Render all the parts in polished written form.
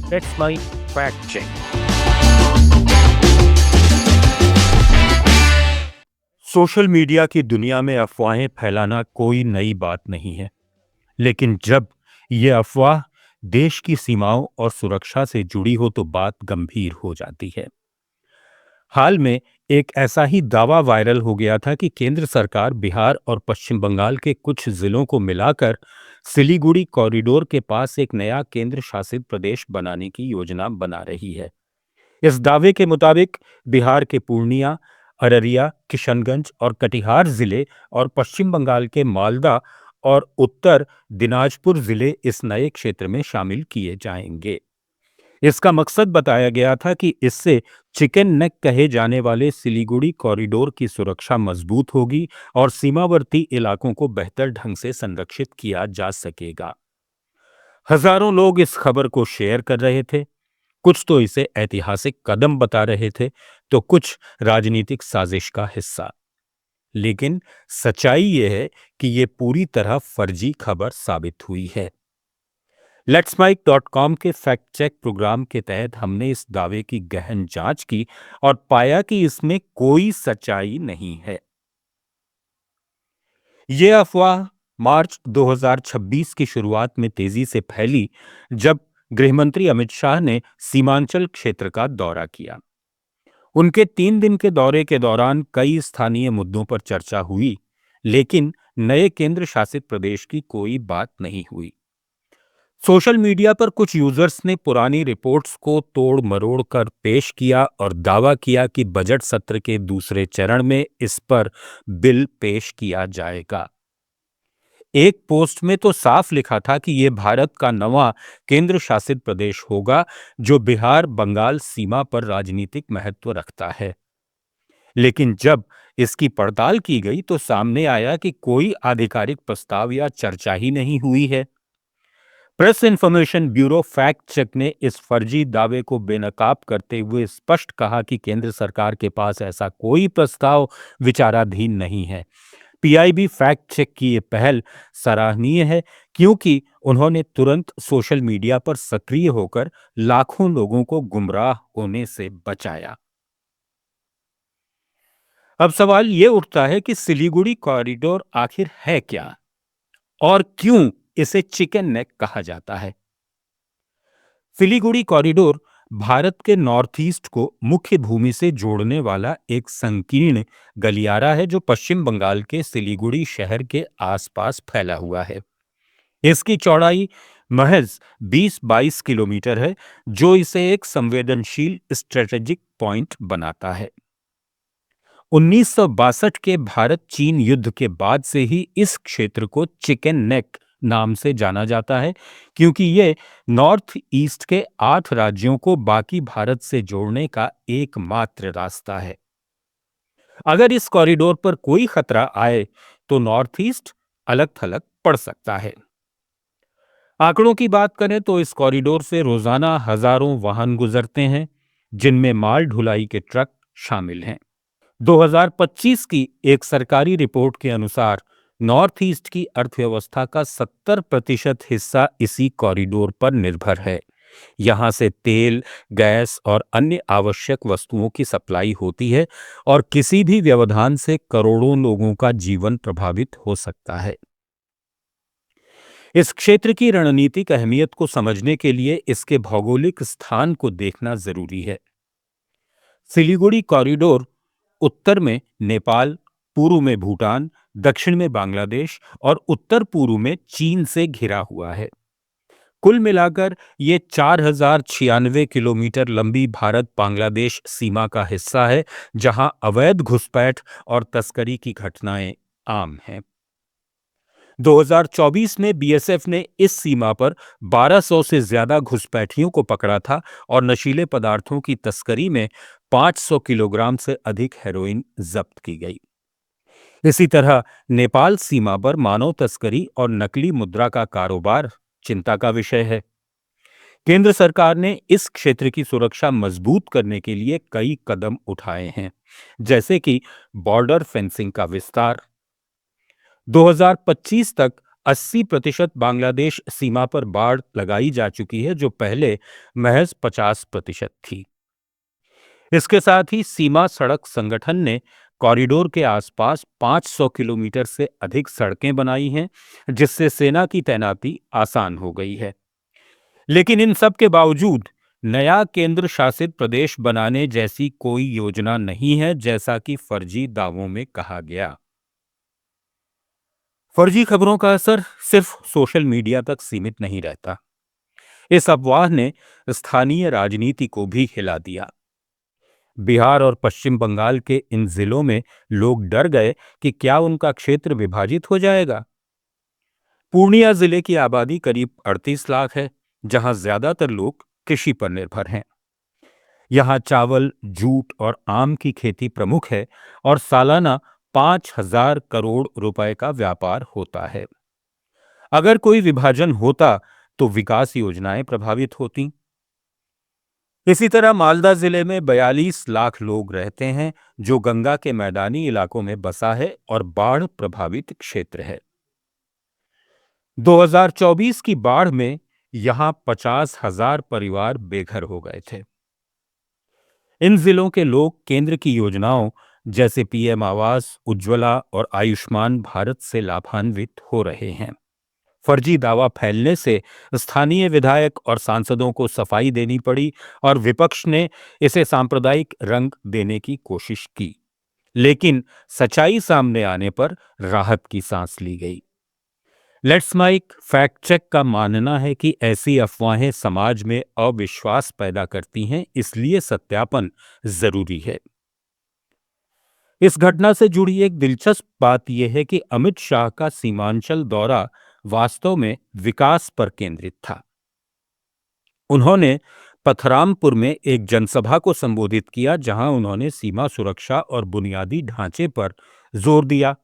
That's my fact check. Social media की दुनिया में अफवाहें फैलाना कोई नई बात नहीं है, लेकिन जब ये अफवाह देश की सीमाओं और सुरक्षा से जुड़ी हो तो बात गंभीर हो जाती है। हाल में एक ऐसा ही दावा वायरल हो गया था कि केंद्र सरकार बिहार और पश्चिम बंगाल के कुछ जिलों को मिलाकर सिलीगुड़ी कॉरिडोर के पास एक नया केंद्र शासित प्रदेश बनाने की योजना बना रही है। इस दावे के मुताबिक बिहार के पूर्णिया, अररिया, किशनगंज और कटिहार जिले और पश्चिम बंगाल के मालदा और उत्तर दिनाजपुर जिले इस नए क्षेत्र में शामिल किए जाएंगे। इसका मकसद बताया गया था कि इससे चिकन नेक कहे जाने वाले सिलीगुड़ी कॉरिडोर की सुरक्षा मजबूत होगी और सीमावर्ती इलाकों को बेहतर ढंग से संरक्षित किया जा सकेगा। हजारों लोग इस खबर को शेयर कर रहे थे। कुछ तो इसे ऐतिहासिक कदम बता रहे थे, तो कुछ राजनीतिक साजिश का हिस्सा। लेकिन सच्चाई यह है कि यह पूरी तरह फर्जी खबर साबित हुई है। लेट्समाइक.com के फैक्ट चेक प्रोग्राम के तहत हमने इस दावे की गहन जांच की और पाया कि इसमें कोई सच्चाई नहीं है। यह अफवाह मार्च 2026 की शुरुआत में तेजी से फैली, जब गृहमंत्री अमित शाह ने सीमांचल क्षेत्र का दौरा किया। उनके 3 दिन के दौरे के दौरान कई स्थानीय मुद्दों पर चर्चा हुई, लेकिन नए केंद्र शासित प्रदेश की कोई बात नहीं हुई। सोशल मीडिया पर कुछ यूजर्स ने पुरानी रिपोर्ट्स को तोड़ मरोड़ कर पेश किया और दावा किया कि बजट सत्र के दूसरे चरण में इस पर बिल पेश किया जाएगा। एक पोस्ट में तो साफ लिखा था कि यह भारत का नवा केंद्र शासित प्रदेश होगा, जो बिहार बंगाल सीमा पर राजनीतिक महत्व रखता है। लेकिन जब इसकी पड़ताल की गई तो सामने आया कि कोई आधिकारिक प्रस्ताव या चर्चा ही नहीं हुई है। Press information bureau fact check ने इस फर्जी दावे को बेनकाब करते हुए स्पष्ट कहा कि केंद्र सरकार के पास ऐसा कोई प्रस्ताव विचाराधीन नहीं है। पीआईबी फैक्ट चेक की ये पहल सराहनीय है, क्योंकि उन्होंने तुरंत सोशल मीडिया पर सक्रिय होकर लाखों लोगों को गुमराह होने से बचाया। अब सवाल ये उठता है कि सिलीगुड़ी कॉरिडोर आखिर है क्या और क्यों इसे चिकन नेक कहा जाता है। सिलीगुड़ी कॉरिडोर भारत के नॉर्थ ईस्ट को मुख्य भूमि से जोड़ने वाला एक संकीर्ण गलियारा है, जो पश्चिम बंगाल के सिलीगुड़ी शहर के आसपास फैला हुआ है। इसकी चौड़ाई महज 20-22 किलोमीटर है, जो इसे एक संवेदनशील स्ट्रेटेजिक पॉइंट बनाता है। 1962 के भारत चीन युद्ध के बाद से ही इस क्षेत्र को चिकन नेक नाम से जाना जाता है, क्योंकि ये नॉर्थ ईस्ट के 8 राज्यों को बाकी भारत से जोड़ने का एकमात्र रास्ता है। अगर इस कॉरिडोर पर कोई खतरा आए तो नॉर्थ ईस्ट अलग थलग पड़ सकता है। आंकड़ों की बात करें तो इस कॉरिडोर से रोजाना हजारों वाहन गुजरते हैं, जिनमें माल ढुलाई के ट्रक शामिल हैं। 2025 की एक सरकारी रिपोर्ट के अनुसार नॉर्थ ईस्ट की अर्थव्यवस्था का 70% हिस्सा इसी कॉरिडोर पर निर्भर है। यहां से तेल, गैस और अन्य आवश्यक वस्तुओं की सप्लाई होती है और किसी भी व्यवधान से करोड़ों लोगों का जीवन प्रभावित हो सकता है। इस क्षेत्र की रणनीतिक अहमियत को समझने के लिए इसके भौगोलिक स्थान को देखना जरूरी है। सिलीगुड़ी कॉरिडोर उत्तर में नेपाल, पूर्व में भूटान, दक्षिण में बांग्लादेश और उत्तर पूर्व में चीन से घिरा हुआ है। कुल मिलाकर ये 4096 किलोमीटर लंबी भारत बांग्लादेश सीमा का हिस्सा है, जहां अवैध घुसपैठ और तस्करी की घटनाएं आम हैं। 2024 में बीएसएफ ने इस सीमा पर 1200 से ज्यादा घुसपैठियों को पकड़ा था और नशीले पदार्थों की तस्करी में 500 किलोग्राम से अधिक हेरोइन जब्त की गई। इसी तरह नेपाल सीमा पर मानव तस्करी और नकली मुद्रा का कारोबार चिंता का विषय है। केंद्र सरकार ने इस क्षेत्र की सुरक्षा मजबूत करने के लिए कई कदम उठाए हैं, जैसे कि बॉर्डर फेंसिंग का विस्तार। 2025 तक 80% बांग्लादेश सीमा पर बाढ़ लगाई जा चुकी है, जो पहले महज 50% थी। इसके साथ ही सीमा सड़क संगठन ने कॉरिडोर के आसपास 500 किलोमीटर से अधिक सड़कें बनाई हैं, जिससे सेना की तैनाती आसान हो गई है। लेकिन इन सब के बावजूद नया केंद्र शासित प्रदेश बनाने जैसी कोई योजना नहीं है, जैसा कि फर्जी दावों में कहा गया। फर्जी खबरों का असर सिर्फ सोशल मीडिया तक सीमित नहीं रहता। इस अफवाह ने स्थानीय राजनीति को भी हिला दिया। बिहार और पश्चिम बंगाल के इन जिलों में लोग डर गए कि क्या उनका क्षेत्र विभाजित हो जाएगा। पूर्णिया जिले की आबादी करीब 38 लाख है, जहां ज्यादातर लोग कृषि पर निर्भर हैं। यहां चावल, जूट और आम की खेती प्रमुख है और सालाना 5,000 करोड़ रुपए का व्यापार होता है। अगर कोई विभाजन होता तो विकास योजनाएं प्रभावित होती। इसी तरह मालदा जिले में 42 लाख लोग रहते हैं, जो गंगा के मैदानी इलाकों में बसा है और बाढ़ प्रभावित क्षेत्र है। 2024 की बाढ़ में यहां 50,000 परिवार बेघर हो गए थे। इन जिलों के लोग केंद्र की योजनाओं जैसे पीएम आवास, उज्ज्वला और आयुष्मान भारत से लाभान्वित हो रहे हैं। फर्जी दावा फैलने से स्थानीय विधायक और सांसदों को सफाई देनी पड़ी और विपक्ष ने इसे सांप्रदायिक रंग देने की कोशिश की, लेकिन सच्चाई सामने आने पर राहत की सांस ली गई। लेट्स माइक फैक्ट चेक का मानना है कि ऐसी अफवाहें समाज में अविश्वास पैदा करती हैं, इसलिए सत्यापन जरूरी है। इस घटना से जुड़ी एक दिलचस्प बात यह है कि अमित शाह का सीमांचल दौरा वास्तव में विकास पर केंद्रित था। उन्होंने पथरामपुर में एक जनसभा को संबोधित किया, जहां उन्होंने सीमा सुरक्षा और बुनियादी ढांचे पर जोर दिया।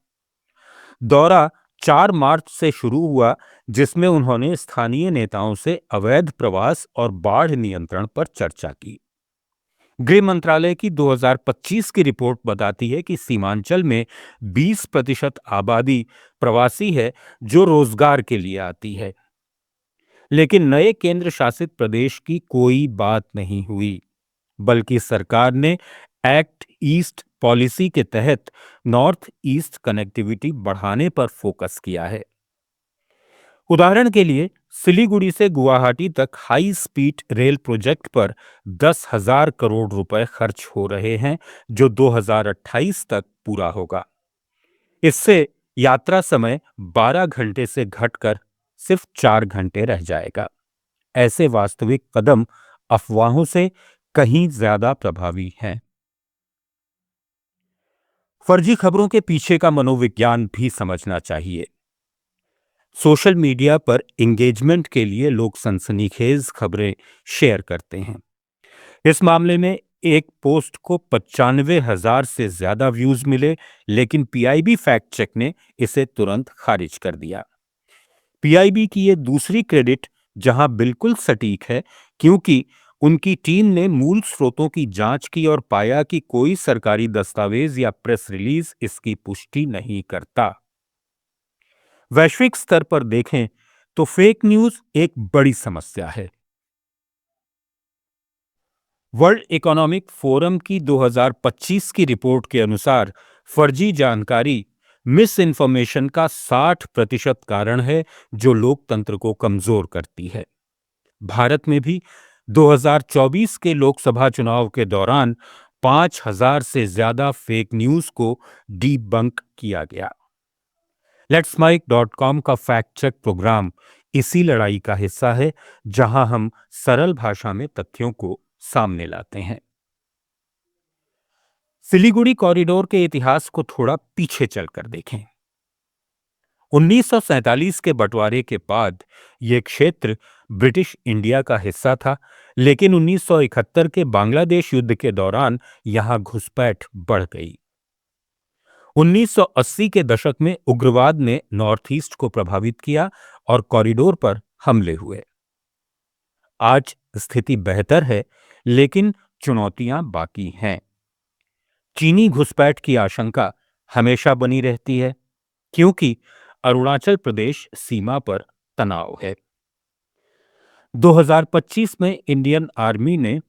दौरा 4 मार्च से शुरू हुआ, जिसमें उन्होंने स्थानीय नेताओं से अवैध प्रवास और बाढ़ नियंत्रण पर चर्चा की। गृह मंत्रालय की 2025 की रिपोर्ट बताती है कि सीमांचल में 20% आबादी प्रवासी है, जो रोजगार के लिए आती है। लेकिन नए केंद्र शासित प्रदेश की कोई बात नहीं हुई, बल्कि सरकार ने एक्ट ईस्ट पॉलिसी के तहत नॉर्थ ईस्ट कनेक्टिविटी बढ़ाने पर फोकस किया है। उदाहरण के लिए सिलीगुड़ी से गुवाहाटी तक हाई स्पीड रेल प्रोजेक्ट पर 10,000 करोड़ रुपए खर्च हो रहे हैं, जो 2028 तक पूरा होगा। इससे यात्रा समय 12 घंटे से घटकर सिर्फ 4 घंटे रह जाएगा। ऐसे वास्तविक कदम अफवाहों से कहीं ज्यादा प्रभावी हैं। फर्जी खबरों के पीछे का मनोविज्ञान भी समझना चाहिए। सोशल मीडिया पर एंगेजमेंट के लिए लोग सनसनीखेज खबरें शेयर करते हैं। इस मामले में एक पोस्ट को 95,000 से ज्यादा व्यूज मिले, लेकिन पीआईबी फैक्ट चेक ने इसे तुरंत खारिज कर दिया। पीआईबी की ये दूसरी क्रेडिट जहां बिल्कुल सटीक है, क्योंकि उनकी टीम ने मूल स्रोतों की जांच की और पाया कि कोई सरकारी दस्तावेज या प्रेस रिलीज इसकी पुष्टि नहीं करता। वैश्विक स्तर पर देखें तो फेक न्यूज एक बड़ी समस्या है। वर्ल्ड इकोनॉमिक फोरम की 2025 की रिपोर्ट के अनुसार फर्जी जानकारी, मिस इन्फॉर्मेशन का 60% कारण है, जो लोकतंत्र को कमजोर करती है। भारत में भी 2024 के लोकसभा चुनाव के दौरान 5,000 से ज्यादा फेक न्यूज को डीबंक किया गया। letsmike.com का फैक्ट चेक प्रोग्राम इसी लड़ाई का हिस्सा है, जहां हम सरल भाषा में तथ्यों को सामने लाते हैं। सिलीगुड़ी कॉरिडोर के इतिहास को थोड़ा पीछे चलकर देखें। 1947 के बंटवारे के बाद यह क्षेत्र ब्रिटिश इंडिया का हिस्सा था, लेकिन 1971 के बांग्लादेश युद्ध के दौरान यहां घुसपैठ बढ़ गई। 1980 के दशक में उग्रवाद ने नॉर्थ ईस्ट को प्रभावित किया और कॉरिडोर पर हमले हुए। आज स्थिति बेहतर है, लेकिन चुनौतियां बाकी हैं। चीनी घुसपैठ की आशंका हमेशा बनी रहती है, क्योंकि अरुणाचल प्रदेश सीमा पर तनाव है। 2025 में इंडियन आर्मी ने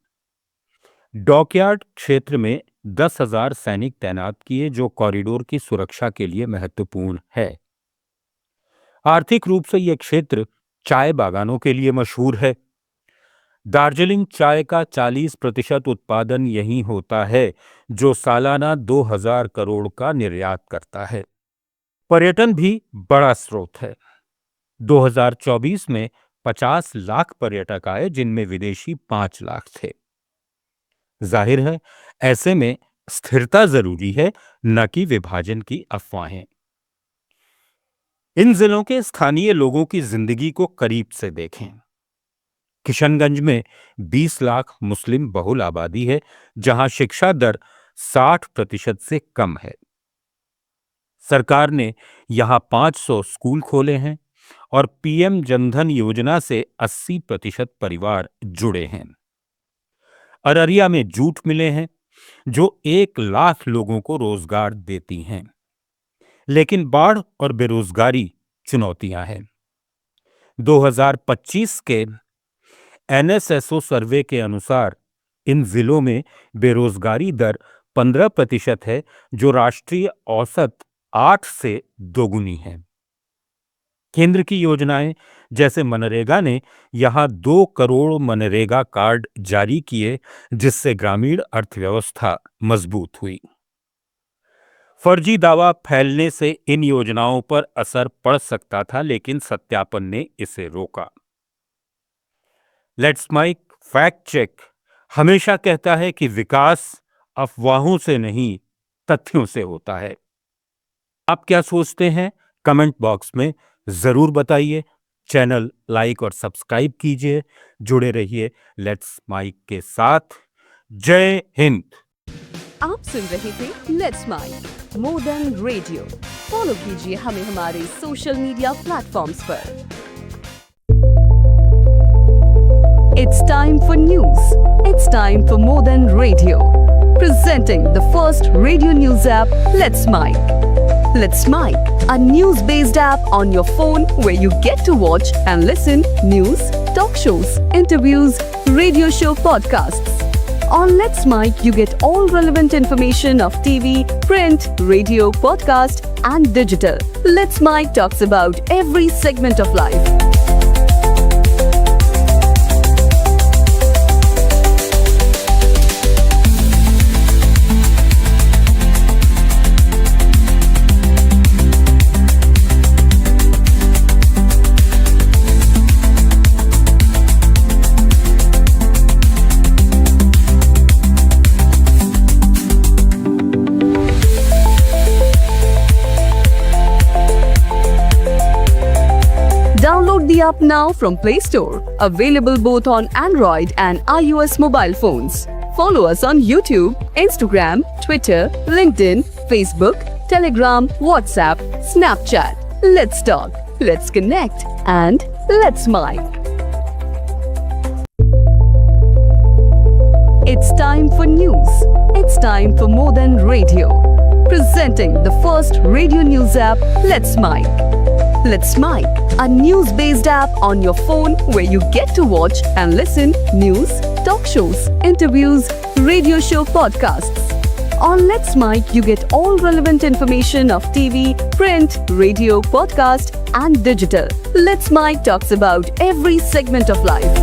डॉकयार्ड क्षेत्र में 10,000 सैनिक तैनात किए, जो कॉरिडोर की सुरक्षा के लिए महत्वपूर्ण है। आर्थिक रूप से यह क्षेत्र चाय बागानों के लिए मशहूर है। दार्जिलिंग चाय का 40% उत्पादन यहीं होता है, जो सालाना 2,000 करोड़ का निर्यात करता है। पर्यटन भी बड़ा स्रोत है। 2024 में 50 लाख पर्यटक आए, जिनमें विदेशी 5 लाख थे। जाहिर है, ऐसे में स्थिरता जरूरी है, न कि विभाजन की अफवाहें। इन जिलों के स्थानीय लोगों की जिंदगी को करीब से देखें। किशनगंज में 20 लाख मुस्लिम बहुल आबादी है, जहां शिक्षा दर 60% से कम है। सरकार ने यहां 500 स्कूल खोले हैं और पीएम जनधन योजना से 80% परिवार जुड़े हैं। अररिया में जूट मिलें हैं, जो 1 लाख लोगों को रोजगार देती हैं। लेकिन बाढ़ और बेरोजगारी चुनौतियां हैं। 2025 के एनएसएसओ सर्वे के अनुसार इन जिलों में बेरोजगारी दर 15% है, जो राष्ट्रीय औसत 8 से दोगुनी है। केंद्र की योजनाएं जैसे मनरेगा ने यहां 2 करोड़ मनरेगा कार्ड जारी किए, जिससे ग्रामीण अर्थव्यवस्था मजबूत हुई। फर्जी दावा फैलने से इन योजनाओं पर असर पड़ सकता था, लेकिन सत्यापन ने इसे रोका। लेट्स माइक फैक्ट चेक हमेशा कहता है कि विकास अफवाहों से नहीं, तथ्यों से होता है। आप क्या सोचते हैं? कमेंट बॉक्स में जरूर बताइए। चैनल लाइक और सब्सक्राइब कीजिए। जुड़े रहिए लेट्स माइक के साथ। जय हिंद। आप सुन रहे थे let's make more than radio. Follow कीजिए हमें हमारे सोशल मीडिया प्लेटफॉर्म्स पर। It's time for news. It's time for More Than Radio. Presenting the first radio news app, Let's Mic. Let's Mic, a news-based app on your phone where you get to watch and listen news, talk shows, interviews, radio show podcasts. On Let's Mic, you get all relevant information of TV, print, radio, podcast, and digital. Let's Mic talks about every segment of life. Download the app now from Play Store. Available both on Android and iOS mobile phones. Follow us on YouTube, Instagram, Twitter, LinkedIn, Facebook, Telegram, WhatsApp, Snapchat. Let's talk, let's connect, and let's mic. It's time for news. It's time for More Than Radio. Presenting the first radio news app, Let's Mic. Let's Mic, a news-based app on your phone where you get to watch and listen news, talk shows, interviews, radio show podcasts. On Let's Mic, you get all relevant information of TV, print, radio, podcast, and digital. Let's Mic talks about every segment of life.